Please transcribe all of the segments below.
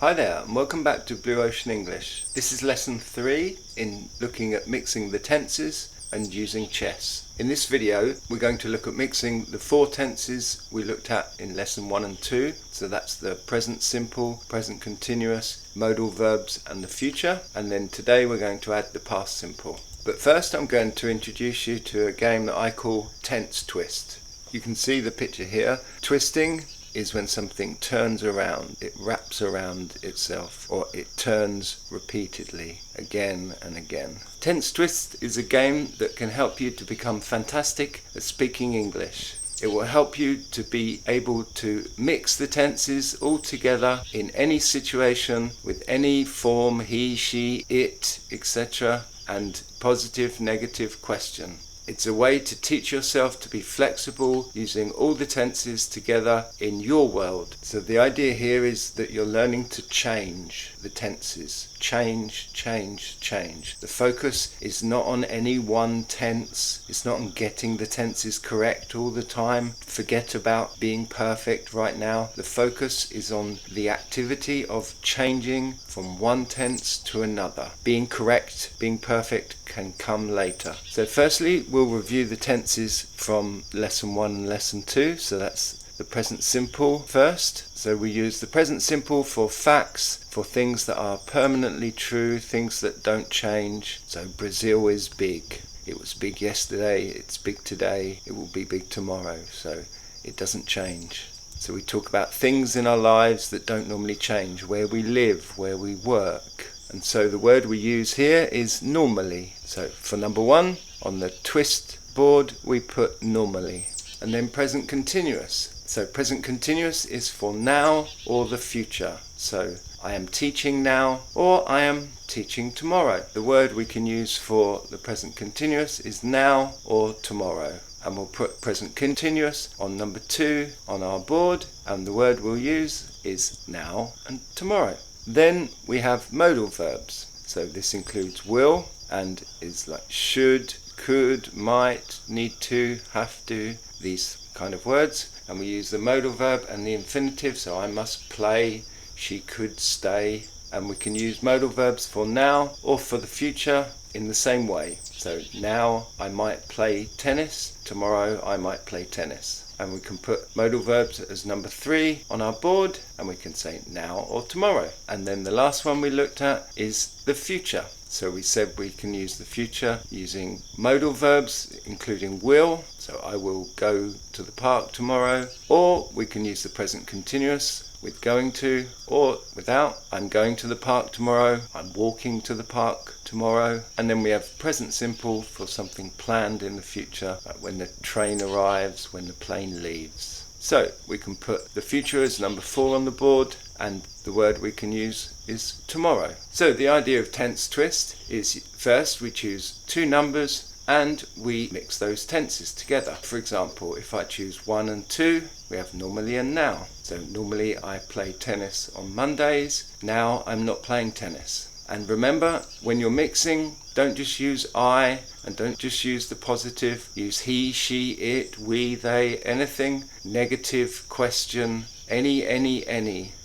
Hi there and welcome back to Blue Ocean English. This is lesson 3 in looking at mixing the tenses and using chess. In this video we're going to look at mixing the 4 tenses we looked at in lesson 1 and 2. So that's the present simple, present continuous, modal verbs and the future. And then today we're going to add the past simple. But first I'm going to introduce you to a game that I call tense twist. You can see the picture here. Twisting is when something turns around, it wraps around itself, or it turns repeatedly, again and again. Tense twist is a game that can help you to become fantastic at speaking English. It will help you to be able to mix the tenses all together in any situation with any form, he, she, it, etc. and positive, negative question. It's a way to teach yourself to be flexible using all the tenses together in your world. So the idea here is that you're learning to change the tenses. Change, change, change. The focus is not on any one tense. It's not on getting the tenses correct all the time. Forget about being perfect right now. The focus is on the activity of changing from one tense to another. Being correct, being perfect can come later. So firstly, we'll review the tenses from lesson 1 and lesson 2. So that's the present simple first. So we use the present simple for facts, for things that are permanently true, things that don't change. So Brazil is big. It was big yesterday, it's big today, it will be big tomorrow. So it doesn't change. So we talk about things in our lives that don't normally change, where we live, where we work. And so the word we use here is normally. So for number 1, on the twist board, we put normally. And then present continuous. So present continuous is for now or the future. So I am teaching now or I am teaching tomorrow. The word we can use for the present continuous is now or tomorrow. And we'll put present continuous on number 2 on our board, and the word we'll use is now and tomorrow. Then we have modal verbs. So this includes will and is like should, could, might, need to, have to, these kind of words. And we use the modal verb and the infinitive. So I must play, she could stay. And we can use modal verbs for now or for the future in the same way. So now I might play tennis, tomorrow I might play tennis. And we can put modal verbs as number 3 on our board, and we can say now or tomorrow. And then the last one we looked at is the future. So we said we can use the future using modal verbs, including will. So I will go to the park tomorrow. Or we can use the present continuous with going to, or without, I'm going to the park tomorrow, I'm walking to the park tomorrow. And then we have present simple for something planned in the future, like when the train arrives, when the plane leaves. So we can put the future as number 4 on the board, and the word we can use is tomorrow. So the idea of tense twist is first we choose 2 numbers and we mix those tenses together. For example, if I choose 1 and 2, we have normally and now. So normally I play tennis on Mondays, now I'm not playing tennis. And remember, when you're mixing, don't just use I and don't just use the positive. Use he, she, it, we, they, anything. Negative, question, any.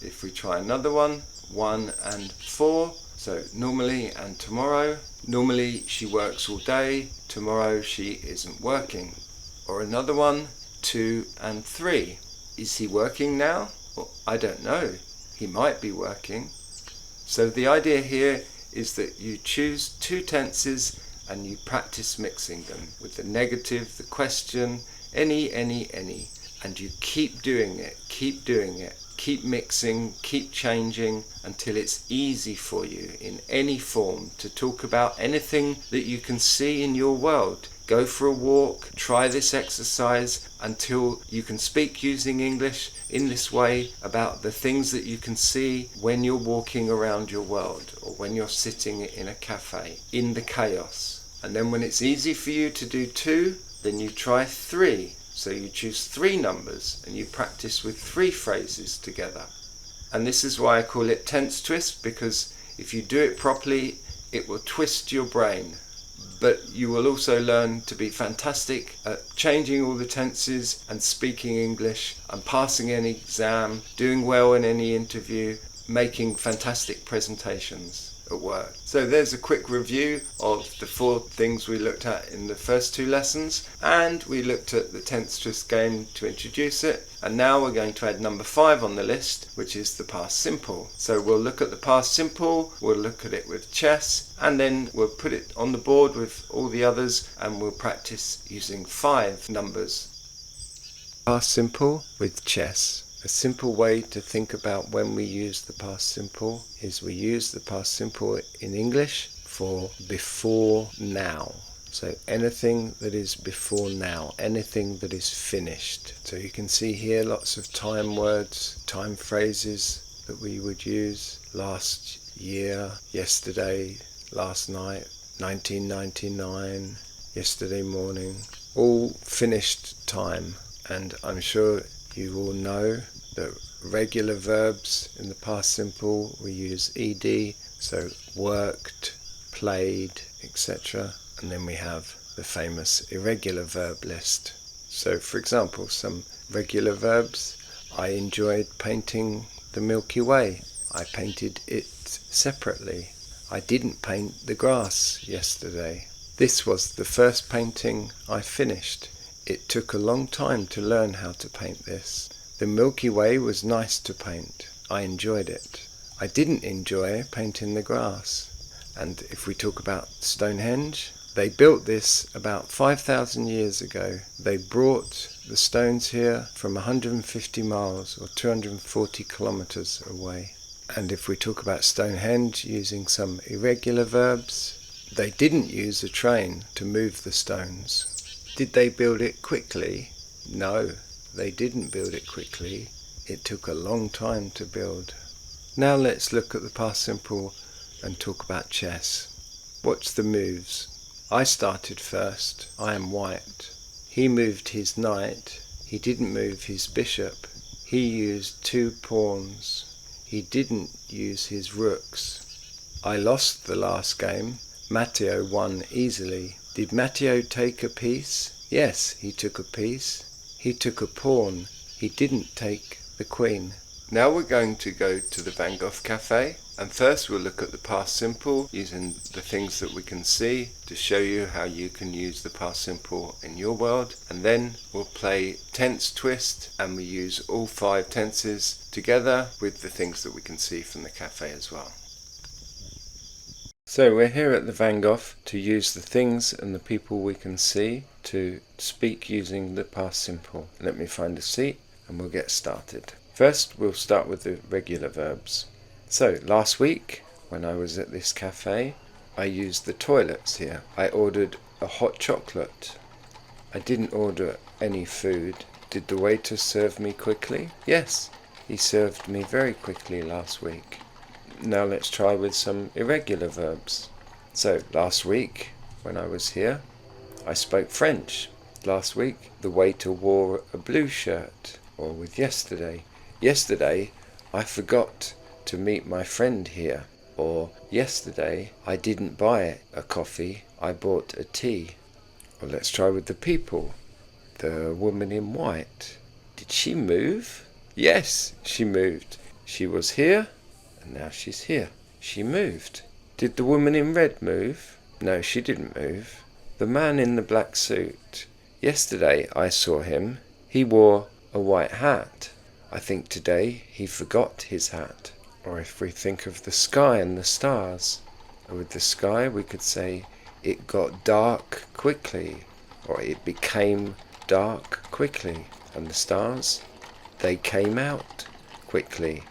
If we try another one, 1 and 4. So normally and tomorrow. Normally she works all day, tomorrow she isn't working. Or another one, 2 and 3. Is he working now? Well, I don't know. He might be working. So the idea here is that you choose 2 tenses and you practice mixing them with the negative, the question, any. And you keep doing it, keep mixing, keep changing until it's easy for you in any form to talk about anything that you can see in your world. Go for a walk, try this exercise until you can speak using English in this way about the things that you can see when you're walking around your world or when you're sitting in a cafe, in the chaos. And then when it's easy for you to do 2, then you try 3. So you choose 3 numbers and you practice with 3 phrases together. And this is why I call it tense twist, because if you do it properly, it will twist your brain. But you will also learn to be fantastic at changing all the tenses and speaking English and passing any exam, doing well in any interview, making fantastic presentations at work. So there's a quick review of the 4 things we looked at in the first 2 lessons, and we looked at the tense twist game to introduce it, and now we're going to add number 5 on the list, which is the past simple. So we'll look at the past simple, we'll look at it with chess, and then we'll put it on the board with all the others, and we'll practice using 5 numbers. Past simple with chess. A simple way to think about when we use the past simple is we use the past simple in English for before now. So anything that is before now, anything that is finished. So you can see here lots of time words, time phrases that we would use. Last year, yesterday, last night, 1999, yesterday morning. All finished time. And I'm sure you all know that regular verbs in the past simple we use ed, so worked, played, etc. And then we have the famous irregular verb list. So for example, some regular verbs: I enjoyed painting the Milky Way. I painted it separately. I didn't paint the grass yesterday. This was the first painting I finished. It took a long time to learn how to paint this. The Milky Way was nice to paint. I enjoyed it. I didn't enjoy painting the grass. And if we talk about Stonehenge, they built this about 5,000 years ago. They brought the stones here from 150 miles or 240 kilometers away. And if we talk about Stonehenge using some irregular verbs, they didn't use a train to move the stones. Did they build it quickly? No, they didn't build it quickly. It took a long time to build. Now let's look at the past simple and talk about chess. Watch the moves. I started first. I am white. He moved his knight. He didn't move his bishop. He used 2 pawns. He didn't use his rooks. I lost the last game. Matteo won easily. Did Matteo take a piece? Yes, he took a piece. He took a pawn. He didn't take the queen. Now we're going to go to the Van Gogh Cafe, and first we'll look at the past simple using the things that we can see to show you how you can use the past simple in your world, and then we'll play tense twist and we use all 5 tenses together with the things that we can see from the cafe as well. So we're here at the Van Gogh to use the things and the people we can see to speak using the past simple. Let me find a seat and we'll get started. First we'll start with the regular verbs. So last week when I was at this cafe, I used the toilets here. I ordered a hot chocolate. I didn't order any food. Did the waiter serve me quickly? Yes, he served me very quickly last week. Now let's try with some irregular verbs. So last week when I was here, I spoke French. Last week the waiter wore a blue shirt. Or with yesterday. Yesterday I forgot to meet my friend here. Or yesterday I didn't buy a coffee, I bought a tea. Or let's try with the people. The woman in white. Did she move? Yes, she moved. She was here. And now she's here. She moved. Did the woman in red move? No, she didn't move. The man in the black suit. Yesterday I saw him. He wore a white hat. I think today he forgot his hat. Or if we think of the sky and the stars, with the sky we could say it got dark quickly, or it became dark quickly. And the stars, they came out quickly,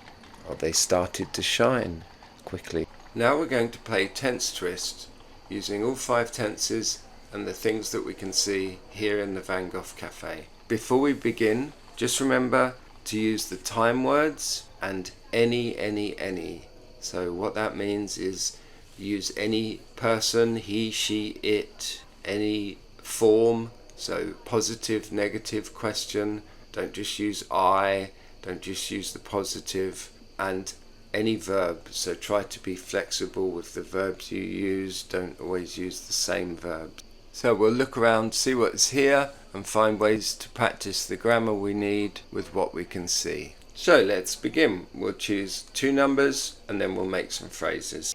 or they started to shine quickly. Now we're going to play tense twist using all 5 tenses and the things that we can see here in the Van Gogh Cafe. Before we begin, just remember to use the time words and any. So what that means is use any person, he, she, it, any form, so positive, negative question. Don't just use I, don't just use the positive, and any verb. So try to be flexible with the verbs you use, don't always use the same verbs. So we'll look around, see what's here, and find ways to practice the grammar we need with what we can see. So let's begin. We'll choose two numbers and then we'll make some phrases.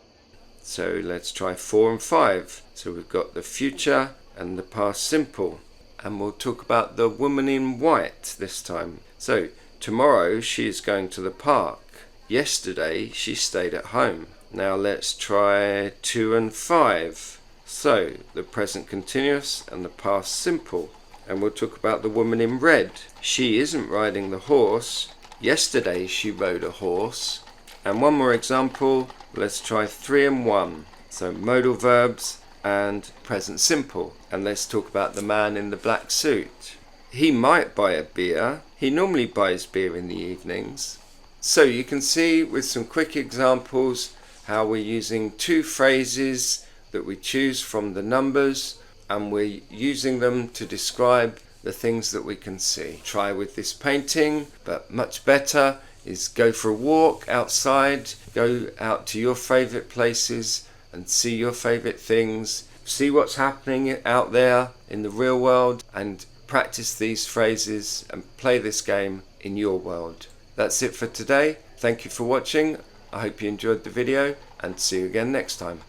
So let's try 4 and 5. So we've got the future and the past simple. And we'll talk about the woman in white this time. So tomorrow she is going to the park. Yesterday she stayed at home. Now let's try 2 and 5. So the present continuous and the past simple. And we'll talk about the woman in red. She isn't riding the horse. Yesterday she rode a horse. And one more example. Let's try 3 and 1. So modal verbs and present simple. And let's talk about the man in the black suit. He might buy a beer. He normally buys beer in the evenings. So you can see with some quick examples how we're using two phrases that we choose from the numbers and we're using them to describe the things that we can see. Try with this painting, but much better is go for a walk outside, go out to your favourite places and see your favourite things, see what's happening out there in the real world and practice these phrases and play this game in your world. That's it for today. Thank you for watching. I hope you enjoyed the video and see you again next time.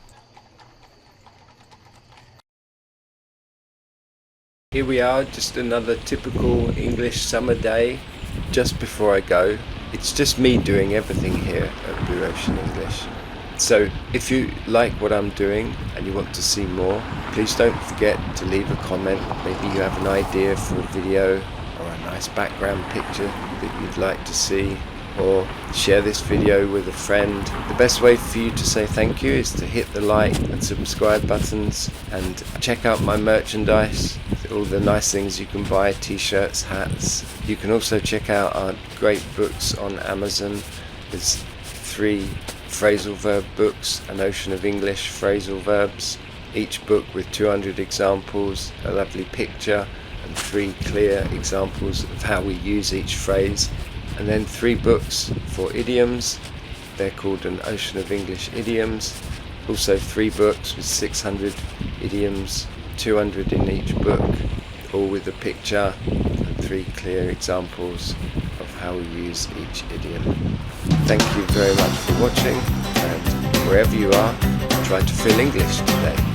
Here we are, just another typical English summer day. Just before I go, it's just me doing everything here at Blue Ocean English. So if you like what I'm doing and you want to see more, please don't forget to leave a comment. Maybe you have an idea for a video or a nice background picture that you'd like to see, or share this video with a friend. The best way for you to say thank you is to hit the like and subscribe buttons and check out my merchandise, all the nice things you can buy, t-shirts, hats. You can also check out our great books on Amazon. There's 3 phrasal verb books, An Ocean of English phrasal verbs, each book with 200 examples, a lovely picture and 3 clear examples of how we use each phrase. And then 3 books for idioms. They're called An Ocean of English Idioms. Also 3 books with 600 idioms, 200 in each book, all with a picture and 3 clear examples of how we use each idiom. Thank you very much for watching, and wherever you are, try to feel English today.